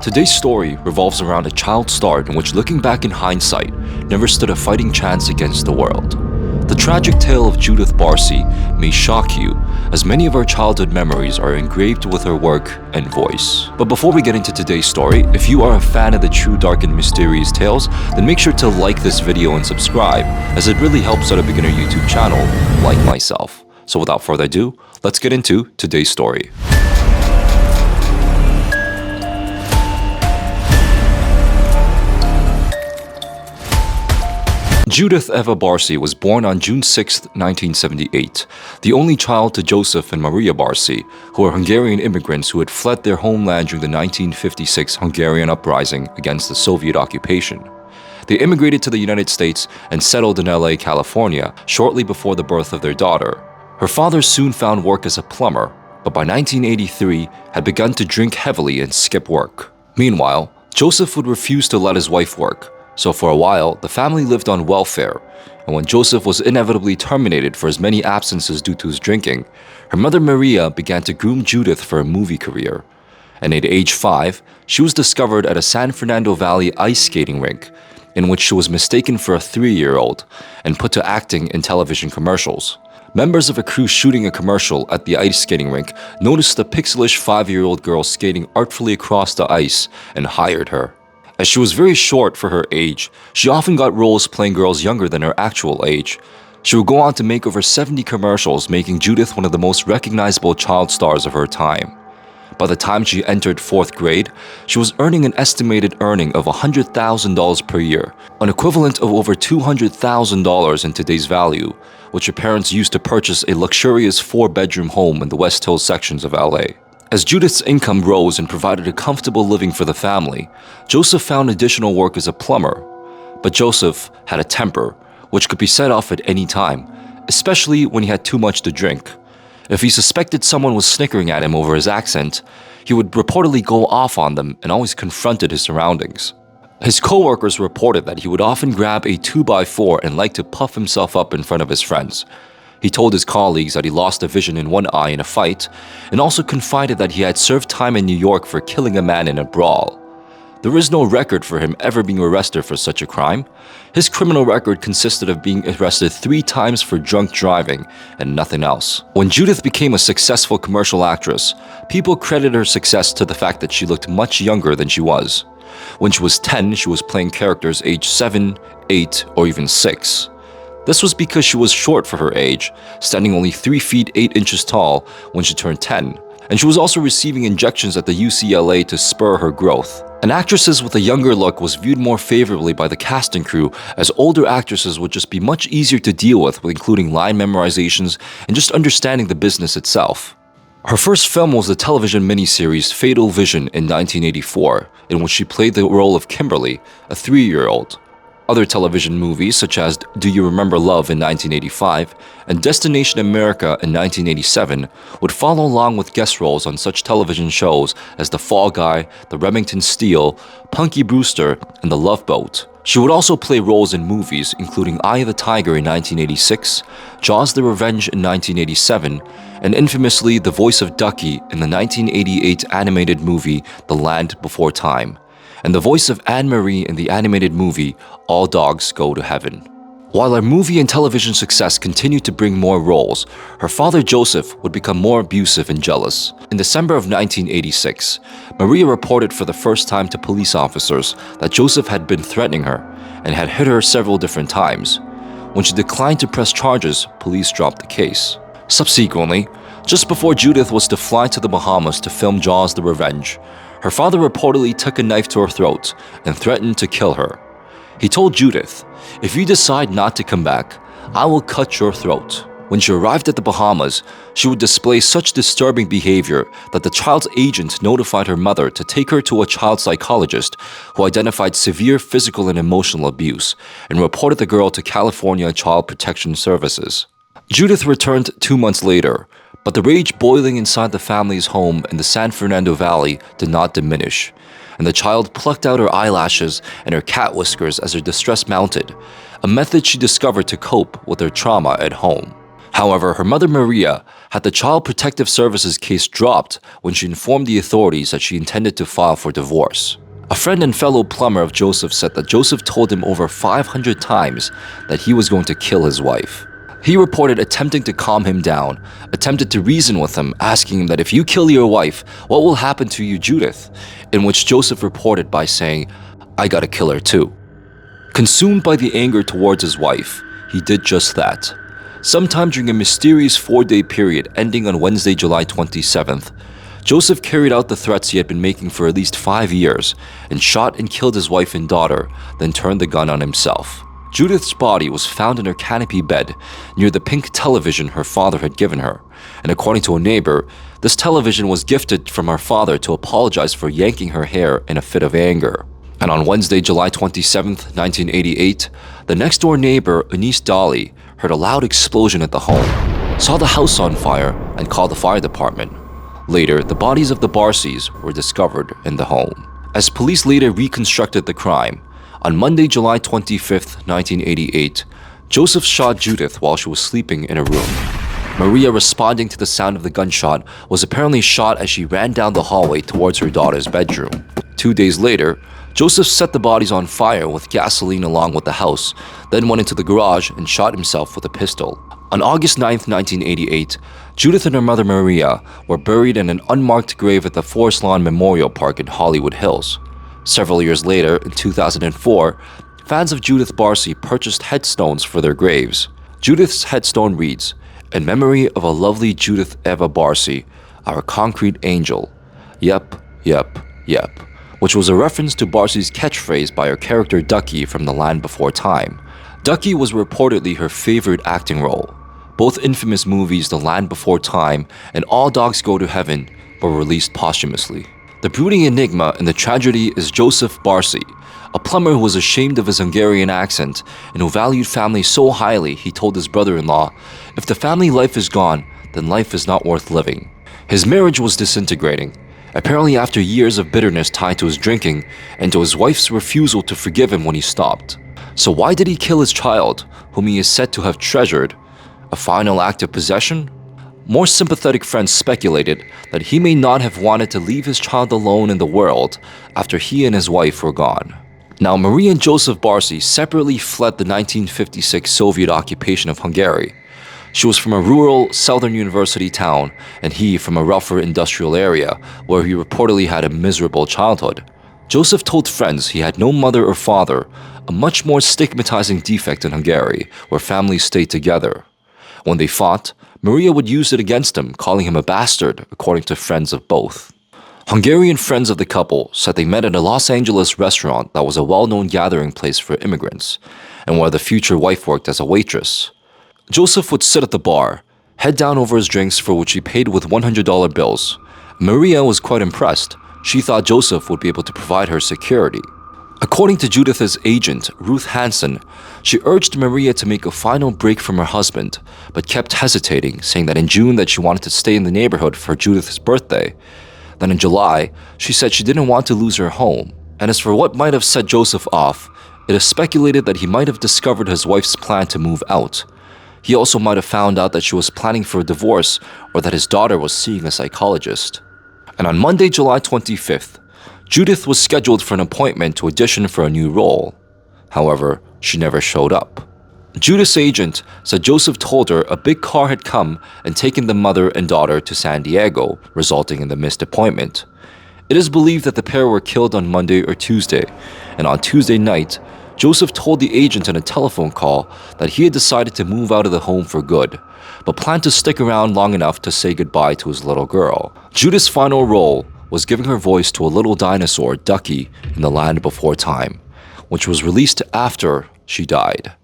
Today's story revolves around a child star in which, looking back in hindsight, never stood a fighting chance against the world. The tragic tale of Judith Barsi may shock you, as many of our childhood memories are engraved with her work and voice. But before we get into today's story, if you are a fan of the true dark and mysterious tales, then make sure to like this video and subscribe, as it really helps out a beginner YouTube channel like myself. So without further ado, let's get into today's story. Judith Eva Barsi was born on June 6, 1978, the only child to Joseph and Maria Barsi, who were Hungarian immigrants who had fled their homeland during the 1956 Hungarian uprising against the Soviet occupation. They immigrated to the United States and settled in LA, California, shortly before the birth of their daughter. Her father soon found work as a plumber, but by 1983 had begun to drink heavily and skip work. Meanwhile, Joseph would refuse to let his wife work. So for a while, the family lived on welfare, and when Joseph was inevitably terminated for his many absences due to his drinking, her mother Maria began to groom Judith for a movie career. And at age 5, she was discovered at a San Fernando Valley ice skating rink, in which she was mistaken for a 3-year-old and put to acting in television commercials. Members of a crew shooting a commercial at the ice skating rink noticed the pixelish 5-year-old girl skating artfully across the ice and hired her. As she was very short for her age, she often got roles playing girls younger than her actual age. She would go on to make over 70 commercials, making Judith one of the most recognizable child stars of her time. By the time she entered 4th grade, she was earning an estimated earning of $100,000 per year, an equivalent of over $200,000 in today's value, which her parents used to purchase a luxurious 4-bedroom home in the West Hills sections of LA. As Judith's income rose and provided a comfortable living for the family, Joseph found additional work as a plumber. But Joseph had a temper, which could be set off at any time, especially when he had too much to drink. If he suspected someone was snickering at him over his accent, he would reportedly go off on them and always confronted his surroundings. His co-workers reported that he would often grab a 2x4 and like to puff himself up in front of his friends. He told his colleagues that he lost a vision in one eye in a fight, and also confided that he had served time in New York for killing a man in a brawl. There is no record for him ever being arrested for such a crime. His criminal record consisted of being arrested 3 times for drunk driving and nothing else. When Judith became a successful commercial actress, people credited her success to the fact that she looked much younger than she was. When she was 10, she was playing characters aged 7, 8, or even 6. This was because she was short for her age, standing only 3 feet 8 inches tall when she turned 10, and she was also receiving injections at the UCLA to spur her growth. And actresses with a younger look was viewed more favorably by the casting crew, as older actresses would just be much easier to deal with including line memorizations and just understanding the business itself. Her first film was the television miniseries Fatal Vision in 1984, in which she played the role of Kimberly, a 3-year-old. Other television movies such as Do You Remember Love in 1985 and Destination America in 1987 would follow along with guest roles on such television shows as The Fall Guy, The Remington Steele, Punky Brewster, and The Love Boat. She would also play roles in movies including Eye of the Tiger in 1986, Jaws the Revenge in 1987, and infamously the voice of Ducky in the 1988 animated movie The Land Before Time, and the voice of Anne-Marie in the animated movie All Dogs Go to Heaven. While her movie and television success continued to bring more roles, her father Joseph would become more abusive and jealous. In December of 1986, Maria reported for the first time to police officers that Joseph had been threatening her and had hit her several different times. When she declined to press charges, police dropped the case. Subsequently, just before Judith was to fly to the Bahamas to film Jaws the Revenge, her father reportedly took a knife to her throat and threatened to kill her. He told Judith, "If you decide not to come back, I will cut your throat." When she arrived at the Bahamas, she would display such disturbing behavior that the child's agent notified her mother to take her to a child psychologist who identified severe physical and emotional abuse and reported the girl to California Child Protection Services. Judith returned 2 months later, but the rage boiling inside the family's home in the San Fernando Valley did not diminish, and the child plucked out her eyelashes and her cat whiskers as her distress mounted, a method she discovered to cope with her trauma at home. However, her mother Maria had the Child Protective Services case dropped when she informed the authorities that she intended to file for divorce. A friend and fellow plumber of Joseph said that Joseph told him over 500 times that he was going to kill his wife. He reported attempting to calm him down, attempted to reason with him, asking him that if you kill your wife, what will happen to you, Judith? In which Joseph reported by saying, "I gotta kill her too." Consumed by the anger towards his wife, he did just that. Sometime during a mysterious 4-day period ending on Wednesday, July 27th, Joseph carried out the threats he had been making for at least 5 years and shot and killed his wife and daughter, then turned the gun on himself. Judith's body was found in her canopy bed near the pink television her father had given her, and according to a neighbor, this television was gifted from her father to apologize for yanking her hair in a fit of anger. And on Wednesday, July 27th, 1988, the next-door neighbor, Anise Dolly, heard a loud explosion at the home, saw the house on fire, and called the fire department. Later, the bodies of the Barsis were discovered in the home. As police later reconstructed the crime, on Monday, July 25th, 1988, Joseph shot Judith while she was sleeping in a room. Maria, responding to the sound of the gunshot, was apparently shot as she ran down the hallway towards her daughter's bedroom. 2 days later, Joseph set the bodies on fire with gasoline along with the house, then went into the garage and shot himself with a pistol. On August 9th, 1988, Judith and her mother Maria were buried in an unmarked grave at the Forest Lawn Memorial Park in Hollywood Hills. Several years later, in 2004, fans of Judith Barsi purchased headstones for their graves. Judith's headstone reads, "In memory of a lovely Judith Eva Barsi, our concrete angel. Yep, yep, yep," which was a reference to Barsi's catchphrase by her character Ducky from The Land Before Time. Ducky was reportedly her favorite acting role. Both infamous movies The Land Before Time and All Dogs Go to Heaven were released posthumously. The brooding enigma in the tragedy is Joseph Barsi, a plumber who was ashamed of his Hungarian accent and who valued family so highly he told his brother-in-law, "If the family life is gone, then life is not worth living." His marriage was disintegrating, apparently after years of bitterness tied to his drinking and to his wife's refusal to forgive him when he stopped. So why did he kill his child, whom he is said to have treasured? A final act of possession? More sympathetic friends speculated that he may not have wanted to leave his child alone in the world after he and his wife were gone. Now, Maria and Joseph Barsi separately fled the 1956 Soviet occupation of Hungary. She was from a rural southern university town, and he from a rougher industrial area where he reportedly had a miserable childhood. Joseph told friends he had no mother or father, a much more stigmatizing defect in Hungary, where families stayed together. When they fought, Maria would use it against him, calling him a bastard, according to friends of both. Hungarian friends of the couple said they met at a Los Angeles restaurant that was a well-known gathering place for immigrants, and where the future wife worked as a waitress. Joseph would sit at the bar, head down over his drinks for which he paid with $100 bills. Maria was quite impressed. She thought Joseph would be able to provide her security. According to Judith's agent, Ruth Hansen, she urged Maria to make a final break from her husband, but kept hesitating, saying that in June that she wanted to stay in the neighborhood for Judith's birthday. Then in July, she said she didn't want to lose her home. And as for what might have set Joseph off, it is speculated that he might have discovered his wife's plan to move out. He also might have found out that she was planning for a divorce or that his daughter was seeing a psychologist. And on Monday, July 25th, Judith was scheduled for an appointment to audition for a new role. However, she never showed up. Judith's agent said Joseph told her a big car had come and taken the mother and daughter to San Diego, resulting in the missed appointment. It is believed that the pair were killed on Monday or Tuesday, and on Tuesday night, Joseph told the agent in a telephone call that he had decided to move out of the home for good, but planned to stick around long enough to say goodbye to his little girl. Judith's final role was giving her voice to a little dinosaur, Ducky, in The Land Before Time, which was released after she died.